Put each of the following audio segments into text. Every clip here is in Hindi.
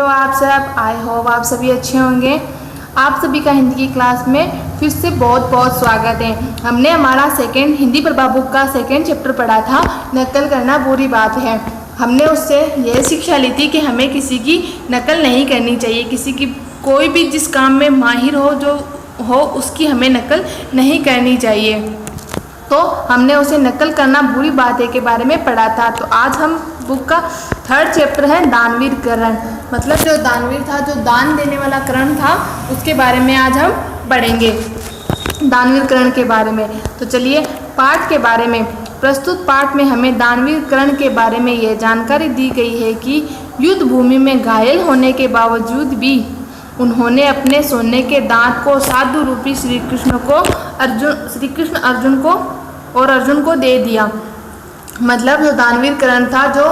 आप सब, आई होप आप सभी अच्छे होंगे। आप सभी का हिंदी की क्लास में फिर से बहुत बहुत स्वागत है। हमने हमारा सेकंड हिंदी प्रभा बुक का सेकंड चैप्टर पढ़ा था, नकल करना बुरी बात है। हमने उससे यह शिक्षा ली थी कि हमें किसी की नकल नहीं करनी चाहिए। किसी की कोई भी जिस काम में माहिर हो जो हो उसकी हमें नकल नहीं करनी चाहिए। तो हमने उसे नकल करना बुरी बात है के बारे में पढ़ा था। तो आज हम बुक का थर्ड चैप्टर है दानवीर करण, मतलब जो दानवीर था, जो दान देने वाला करण था, उसके बारे में आज हम पढ़ेंगे, दानवीर करण के बारे में। तो चलिए पाठ के बारे में। प्रस्तुत पाठ में हमें दानवीर करण के बारे में यह जानकारी दी गई है कि युद्ध भूमि में घायल होने के बावजूद भी उन्होंने अपने सोने के दांत को साधु रूपी श्री कृष्ण अर्जुन को दे दिया। मतलब जो दानवीर करण था, जो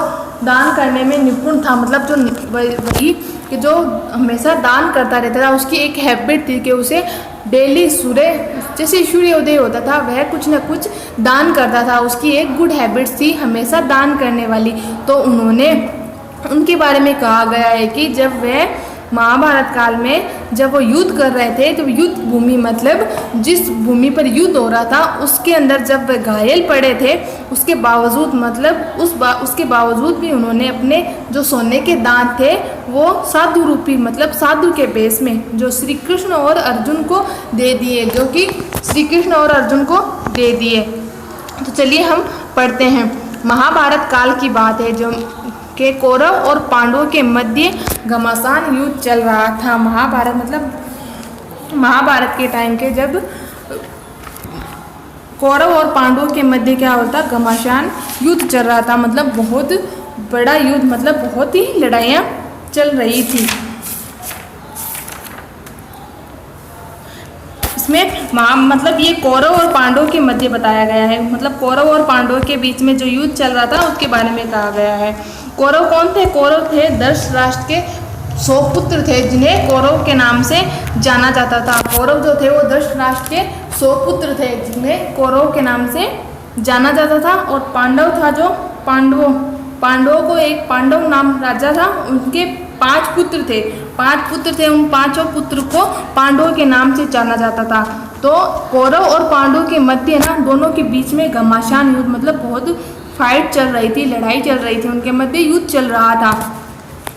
दान करने में निपुण था, मतलब जो वही कि जो हमेशा दान करता रहता था, उसकी एक हैबिट थी कि उसे डेली जैसे सूर्योदय होता था वह कुछ न कुछ दान करता था। उसकी एक गुड हैबिट थी हमेशा दान करने वाली। तो उनके बारे में कहा गया है कि जब वह महाभारत काल में जब वो युद्ध कर रहे थे, तो युद्ध भूमि मतलब जिस भूमि पर युद्ध हो रहा था उसके अंदर जब वे घायल पड़े थे, उसके बावजूद मतलब उसके बावजूद भी उन्होंने अपने जो सोने के दांत थे वो साधु रूपी मतलब साधु के बेस में जो श्री कृष्ण और अर्जुन को दे दिए, जो कि श्री कृष्ण और अर्जुन को दे दिए। तो चलिए हम पढ़ते हैं। महाभारत काल की बात है जो के कौरव और पांडवों के मध्य घमासान युद्ध चल रहा था। महाभारत मतलब महाभारत के टाइम के जब कौरव और पांडवों के मध्य क्या होता, घमासान युद्ध चल रहा था। मतलब बहुत बड़ा युद्ध, मतलब बहुत ही लड़ाइयाँ चल रही थी। इसमें मतलब ये कौरव और पांडवों के मध्य बताया गया है। मतलब कौरव और पांडवों के बीच में जो युद्ध चल रहा था उसके बारे में कहा गया है। कौरव कौन थे? कौरव थे धृतराष्ट्र के 100 पुत्र थे, जिन्हें कौरव के नाम से जाना जाता था। कौरव जो थे वो धृतराष्ट्र के 100 पुत्र थे, जिन्हें कौरव के नाम से जाना जाता था। और पांडव था जो पांडवों को एक पांडव नाम राजा था, उनके 5 पुत्र थे। 5 पुत्र थे, उन 5 पुत्र को पांडवों के नाम से जाना जाता था। तो कौरव और पांडवों के मध्य ना दोनों के बीच में घमासान युद्ध मतलब बहुत फाइट चल रही थी, लड़ाई चल रही थी, उनके मध्य युद्ध चल रहा था।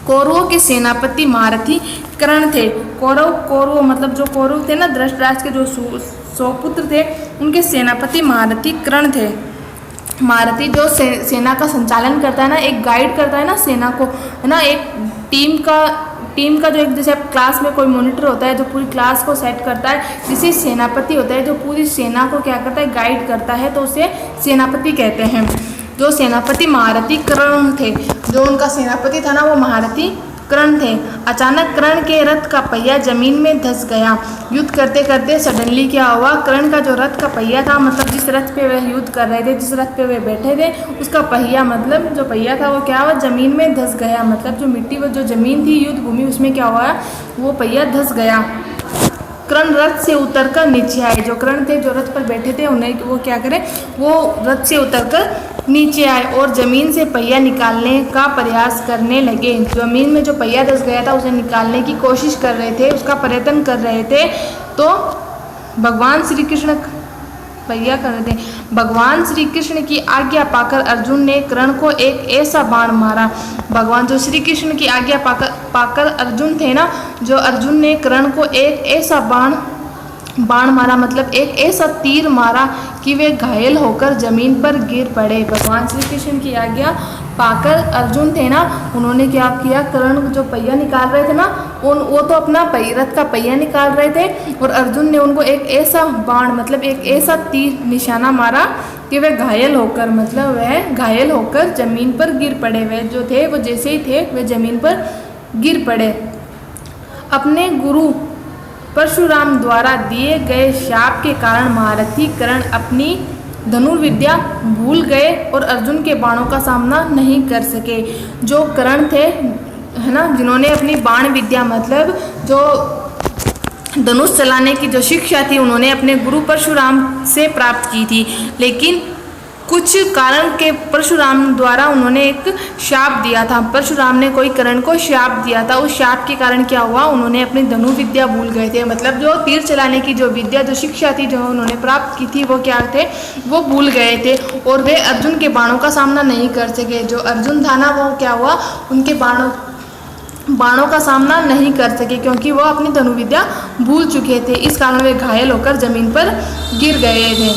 कौरवों के सेनापति महारथी कर्ण थे। कौरव मतलब जो कौरव थे ना, धृतराष्ट्र के जो 100 पुत्र थे, उनके सेनापति महारथी कर्ण थे। महारथी जो सेना का संचालन करता है ना, एक गाइड करता है ना सेना को, है ना, एक टीम का जो एक जैसे क्लास में कोई मॉनिटर होता है जो पूरी क्लास को सेट करता है, जिसे सेनापति होता है जो पूरी सेना को क्या करता है, गाइड करता है, तो उसे सेनापति कहते हैं। जो सेनापति महारथी कर्ण थे, जो उनका सेनापति था ना वो महारथी कर्ण थे। अचानक कर्ण के रथ का पहिया जमीन में धंस गया। युद्ध करते करते सडनली क्या हुआ, कर्ण का जो रथ का पहिया था, मतलब जिस रथ पे वह युद्ध कर रहे थे, जिस रथ पे वे बैठे थे, उसका पहिया मतलब जो पहिया था वो क्या हुआ, जमीन में धंस गया। मतलब जो मिट्टी वो जो जमीन थी युद्ध भूमि, उसमें क्या हुआ, वो पहिया धंस गया। कर्ण रथ से उतरकर नीचे आए। जो कर्ण थे जो रथ पर बैठे थे, उन्हें वो क्या करें, वो रथ से उतरकर नीचे आए और जमीन से पहिया निकालने का प्रयास करने लगे। जमीन में जो पहिया धंस गया था उसे निकालने की कोशिश कर रहे थे, उसका प्रयत्न कर रहे थे। तो भगवान श्री कृष्ण की आज्ञा पाकर अर्जुन ने कर्ण को एक ऐसा बाण मारा। भगवान जो श्री कृष्ण की आज्ञा पाकर अर्जुन थे ना, जो अर्जुन ने कर्ण को एक ऐसा बाण मारा, मतलब एक ऐसा तीर मारा कि वे घायल होकर जमीन पर गिर पड़े। भगवान श्री कृष्ण की आज्ञा पाकर अर्जुन थे ना, उन्होंने क्या किया, कर्ण जो पहिया निकाल रहे थे ना, वो तो अपना रथ का पहिया निकाल रहे थे, और अर्जुन ने उनको एक ऐसा बाण मतलब एक ऐसा तीर निशाना मारा कि वे घायल होकर जमीन पर गिर पड़े। वे जो थे वो जैसे ही थे वे जमीन पर गिर पड़े। अपने गुरु परशुराम द्वारा दिए गए शाप के कारण महारथी कर्ण अपनी धनुर्विद्या भूल गए और अर्जुन के बाणों का सामना नहीं कर सके। जो कर्ण थे, है ना, जिन्होंने अपनी बाण विद्या मतलब जो धनुष चलाने की जो शिक्षा थी, उन्होंने अपने गुरु परशुराम से प्राप्त की थी, लेकिन कुछ कारण के परशुराम द्वारा उन्होंने एक शाप दिया था। परशुराम ने कोई कर्ण को शाप दिया था। उस शाप के कारण क्या हुआ, उन्होंने अपनी धनु विद्या भूल गए थे। मतलब जो तीर चलाने की जो विद्या, जो शिक्षा थी, जो उन्होंने प्राप्त की थी, वो क्या थे, वो भूल गए थे और वे अर्जुन के बाणों का सामना नहीं कर सके। जो अर्जुन था ना, वो क्या हुआ, उनके बाणों का सामना नहीं कर सके क्योंकि वो अपनी धनुविद्या भूल चुके थे। इस कारण वे घायल होकर जमीन पर गिर गए थे।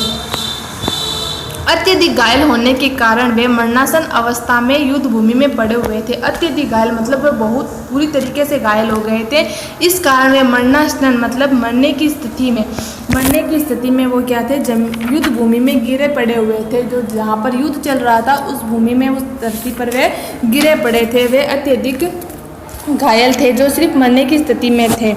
अत्यधिक घायल होने के कारण वे मरणासन अवस्था में युद्ध भूमि में पड़े हुए थे। अत्यधिक घायल मतलब वे बहुत बुरी तरीके से घायल हो गए थे। इस कारण वे मरणासन मतलब मरने की स्थिति में वो क्या थे, युद्ध भूमि में गिरे पड़े हुए थे। जो जहाँ पर युद्ध चल रहा था उस भूमि में, उस धरती पर वे गिरे पड़े थे। वे अत्यधिक घायल थे, जो सिर्फ मरने की स्थिति में थे।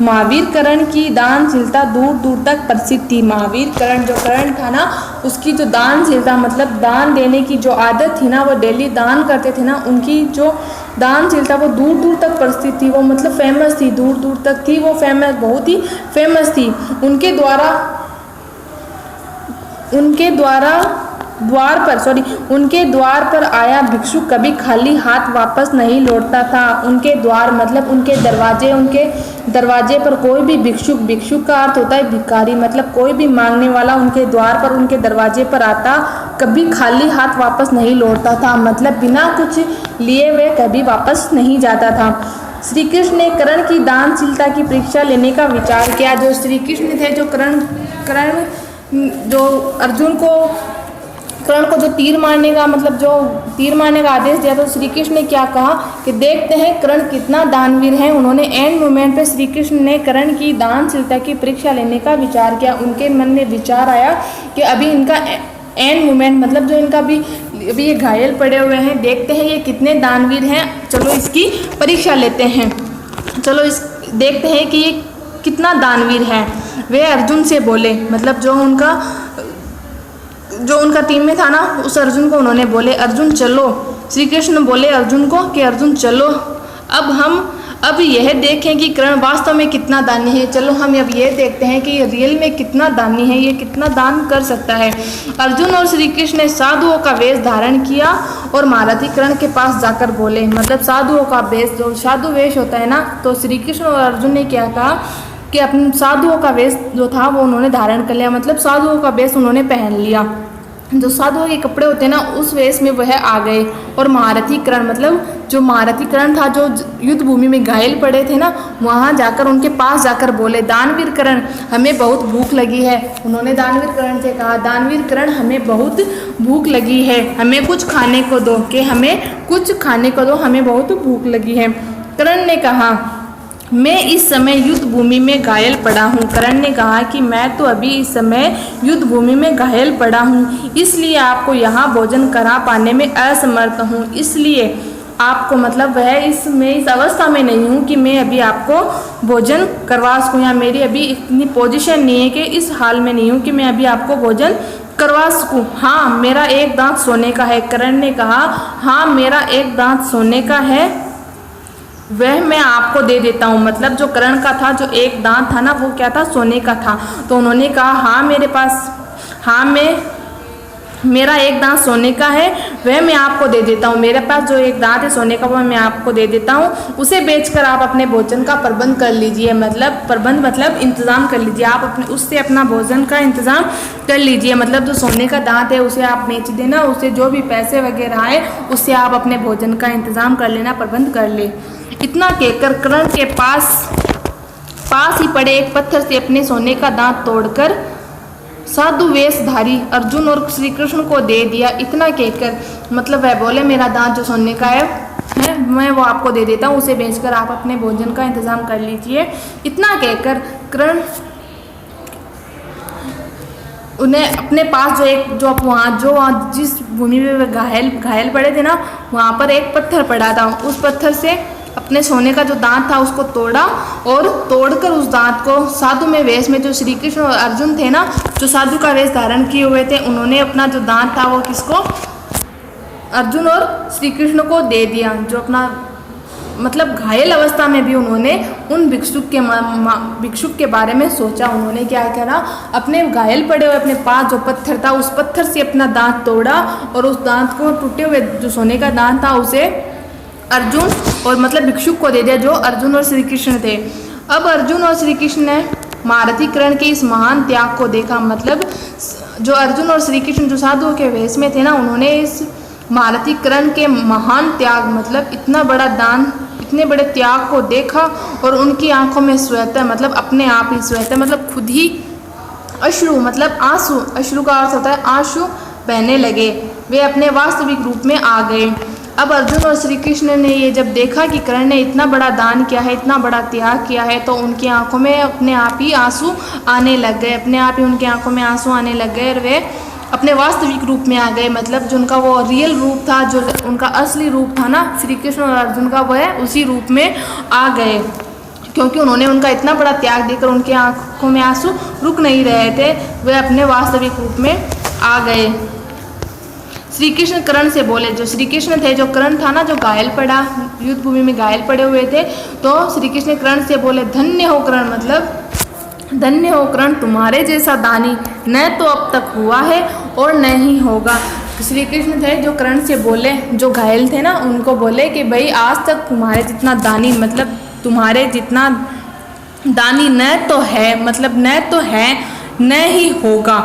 महावीर कर्ण की दानशीलता दूर दूर तक प्रसिद्ध थी। महावीर कर्ण, जो कर्ण था ना, उसकी जो दानशीलता मतलब दान देने की जो आदत थी ना, वो डेली दान करते थे ना, उनकी जो दानशीलता वो दूर दूर तक प्रसिद्ध थी। वो मतलब फेमस थी, दूर दूर तक थी वो फेमस, बहुत ही फेमस थी। उनके द्वार पर आया भिक्षु कभी खाली हाथ वापस नहीं लौटता था। उनके द्वार मतलब उनके दरवाजे पर कोई भी भिक्षुक का अर्थ होता है भिखारी, मतलब कोई भी मांगने वाला उनके द्वार पर, उनके दरवाजे पर आता, कभी खाली हाथ वापस नहीं लौटता था। मतलब बिना कुछ लिए वे कभी वापस नहीं जाता था। श्री कृष्ण ने कर्ण की दानशीलता की परीक्षा लेने का विचार किया। जो श्री कृष्ण थे, जो कर्ण जो अर्जुन को, कर्ण को जो तीर मारने का आदेश दिया, तो श्री कृष्ण ने क्या कहा कि देखते हैं कर्ण कितना दानवीर है। उन्होंने एंड मोमेंट पे श्री कृष्ण ने कर्ण की दानशीलता की परीक्षा लेने का विचार किया। उनके मन में विचार आया कि अभी इनका एंड मोमेंट मतलब जो इनका अभी ये घायल पड़े हुए हैं, देखते हैं ये कितने दानवीर हैं, चलो इसकी परीक्षा लेते हैं, चलो देखते हैं कि ये कितना दानवीर है। वे अर्जुन से बोले, मतलब जो उनका टीम में था ना, उस अर्जुन को उन्होंने बोले, अर्जुन चलो। श्री कृष्ण बोले अर्जुन को कि अर्जुन चलो, अब यह देखें कि कर्ण वास्तव में कितना दानी है। चलो हम अब ये देखते हैं कि ये रियल में कितना दानी है, ये कितना दान कर सकता है। अर्जुन और श्री कृष्ण ने साधुओं का वेश धारण किया और महारथी कर्ण के पास जाकर बोले, मतलब साधुओं का वेश, जो साधु वेश होता है ना, तो श्री कृष्ण और अर्जुन ने क्या कहा कि अपने साधुओं का वेश जो था वो उन्होंने धारण कर लिया, मतलब साधुओं का वेश उन्होंने पहन लिया। जो साधुओं के कपड़े होते हैं ना, उस वेश में वह आ गए। और महारथी कर्ण, मतलब जो महारथी कर्ण था, जो युद्ध भूमि में घायल पड़े थे ना, वहाँ जाकर उनके पास जाकर बोले, दानवीर कर्ण हमें बहुत भूख लगी है। उन्होंने दानवीर कर्ण से कहा, दानवीर कर्ण हमें बहुत भूख लगी है, हमें कुछ खाने को दो, हमें बहुत भूख लगी है। कर्ण ने कहा, मैं इस समय युद्ध भूमि में घायल पड़ा हूँ। कर्ण ने कहा कि मैं तो अभी इस समय युद्ध भूमि में घायल पड़ा हूँ, इसलिए आपको यहाँ भोजन करा पाने में असमर्थ हूँ। इसलिए आपको, मतलब मैं इस अवस्था में नहीं हूँ कि मैं अभी आपको भोजन करवा सकूँ, या मेरी अभी इतनी पोजीशन नहीं है कि इस हाल में नहीं हूँ कि मैं अभी आपको भोजन करवा सकूँ। हाँ, मेरा एक दांत सोने का है। कर्ण ने कहा, हाँ मेरा एक दांत सोने का है, वह मैं आपको दे देता हूँ। मतलब जो कर्ण का था, जो एक दांत था ना, वो क्या था, सोने का था। तो उन्होंने कहा, मेरा एक दांत सोने का है, वह मैं आपको दे देता हूँ। मेरे पास जो एक दांत है सोने का, वह मैं आपको दे देता हूँ। उसे बेचकर आप अपने भोजन का प्रबंध कर लीजिए, मतलब इंतज़ाम कर लीजिए। आप उससे अपना भोजन का इंतज़ाम कर लीजिए। मतलब जो सोने का दांत है उसे आप बेच देना, उससे जो भी पैसे वगैरह आए उससे आप अपने भोजन का इंतज़ाम कर लेना, प्रबंध कर ले। इतना कहकर कर्ण के पास ही पड़े एक पत्थर से अपने सोने का दांत तोड़कर साधु वेशधारी अर्जुन और श्री कृष्ण को दे दिया। इतना कहकर, मतलब वह बोले, मेरा दांत जो सोने का है मैं वो आपको दे देता हूँ, उसे बेचकर आप अपने भोजन का इंतजाम कर लीजिए। इतना कहकर कर्ण उन्हें अपने पास वहाँ जिस भूमि में वे घायल पड़े थे ना, वहाँ पर एक पत्थर पड़ा था। उस पत्थर से अपने सोने का जो दांत था उसको तोड़ा, और तोड़कर उस दांत को साधु में वेश में जो श्री कृष्ण और अर्जुन थे ना, जो साधु का वेश धारण किए हुए थे, उन्होंने अपना जो दांत था वो किसको, अर्जुन और श्री कृष्ण को दे दिया। जो अपना मतलब घायल अवस्था में भी उन्होंने उन भिक्षुक के बारे में सोचा। उन्होंने क्या करा, अपने घायल पड़े हुए अपने पास जो पत्थर था उस पत्थर से अपना दांत तोड़ा और उस दांत को, टूटे हुए जो सोने का दांत था, उसे अर्जुन और मतलब भिक्षुक को दे दिया जो अर्जुन और श्री कृष्ण थे। अब अर्जुन और श्री कृष्ण ने महारथी कर्ण के इस महान त्याग को देखा। मतलब जो अर्जुन और श्री कृष्ण जो साधुओं के वेश में थे ना, उन्होंने इस महारथी कर्ण के महान त्याग, मतलब इतना बड़ा दान, इतने बड़े त्याग को देखा और उनकी आंखों में स्वतः, मतलब अपने आप ही स्वतः, मतलब खुद ही अश्रु, मतलब आंसू, अश्रु का अर्थ होता है आंसू, बहने लगे। वे अपने वास्तविक रूप में आ गए। अब अर्जुन और श्री कृष्ण ने ये जब देखा कि कर्ण ने इतना बड़ा दान किया है, इतना बड़ा त्याग किया है, तो उनकी आंखों में अपने आप ही आंसू आने लग गए, अपने आप ही उनकी आंखों में आंसू आने लग गए और वे अपने वास्तविक रूप में आ गए। मतलब जो उनका वो रियल रूप था, जो उनका असली रूप था ना श्री कृष्ण और अर्जुन का, वह उसी रूप में आ गए, क्योंकि उन्होंने उनका इतना बड़ा त्याग देकर उनकी आंखों में आंसू रुक नहीं रहे थे, वे अपने वास्तविक रूप में आ गए। श्री कृष्ण कर्ण से बोले, जो श्री कृष्ण थे, जो कर्ण था ना, जो घायल पड़ा, युद्ध भूमि में घायल पड़े हुए थे, तो श्री कृष्ण कर्ण से बोले, धन्य हो कर्ण, मतलब धन्य हो कर्ण, तुम्हारे जैसा दानी न तो अब तक हुआ है और न ही होगा। श्री कृष्ण थे जो कर्ण से बोले, जो घायल थे ना, उनको बोले कि भाई आज तक तुम्हारे जितना दानी, मतलब तुम्हारे जितना दानी न तो है, मतलब न तो है, न ही होगा,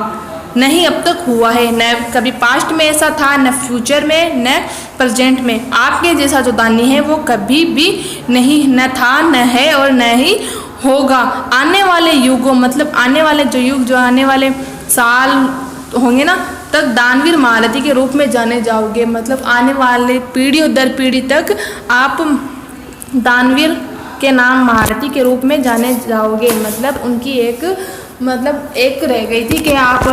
न ही अब तक हुआ है, न कभी पास्ट में ऐसा था, न फ्यूचर में, न प्रेजेंट में। आपके जैसा जो दानी है वो कभी भी नहीं, न था, न है और न ही होगा। आने वाले युगों, मतलब आने वाले जो युग, जो आने वाले साल होंगे ना, तक दानवीर महारथी के रूप में जाने जाओगे। मतलब आने वाले पीढ़ियों दर पीढ़ी तक आप दानवीर के नाम महारथी के रूप में जाने जाओगे। मतलब उनकी एक रह गई थी कि आप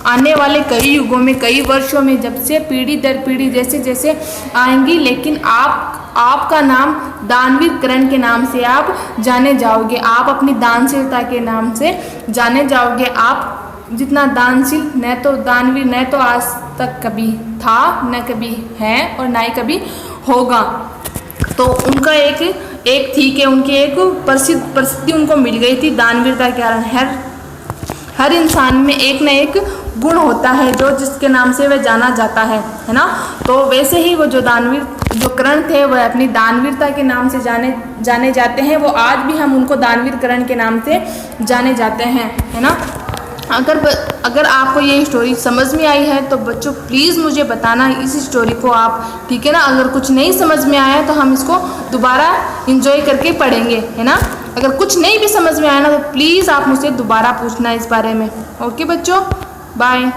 आने वाले कई युगों में, कई वर्षों में, जब से पीढ़ी दर पीढ़ी जैसे जैसे आएंगी, लेकिन आपका नाम दानवीर कर्ण के नाम से आप जाने जाओगे। आप अपनी दानशीलता के नाम से जाने जाओगे। आप जितना दानशील, न तो दानवीर न तो आज तक कभी था, न कभी है और न ही कभी होगा। तो उनका एक थी कि उनकी एक प्रसिद्धि उनको मिल गई थी दानवीरता के कारण। हर इंसान में एक न एक गुण होता है जो जिसके नाम से वह जाना जाता है ना। तो वैसे ही वो जो दानवीर, जो कर्ण थे, वह अपनी दानवीरता के नाम से जाने जाते हैं। वो आज भी हम उनको दानवीर कर्ण के नाम से जाने जाते हैं, है ना। अगर आपको ये स्टोरी समझ में आई है तो बच्चों प्लीज़ मुझे बताना इस स्टोरी को आप, ठीक है ना। अगर कुछ नहीं समझ में आया तो हम इसको दोबारा इंजॉय करके पढ़ेंगे, है ना। अगर कुछ नहीं भी समझ में आया ना तो प्लीज़ आप मुझसे दोबारा पूछना इस बारे में। ओके बच्चों, बाय।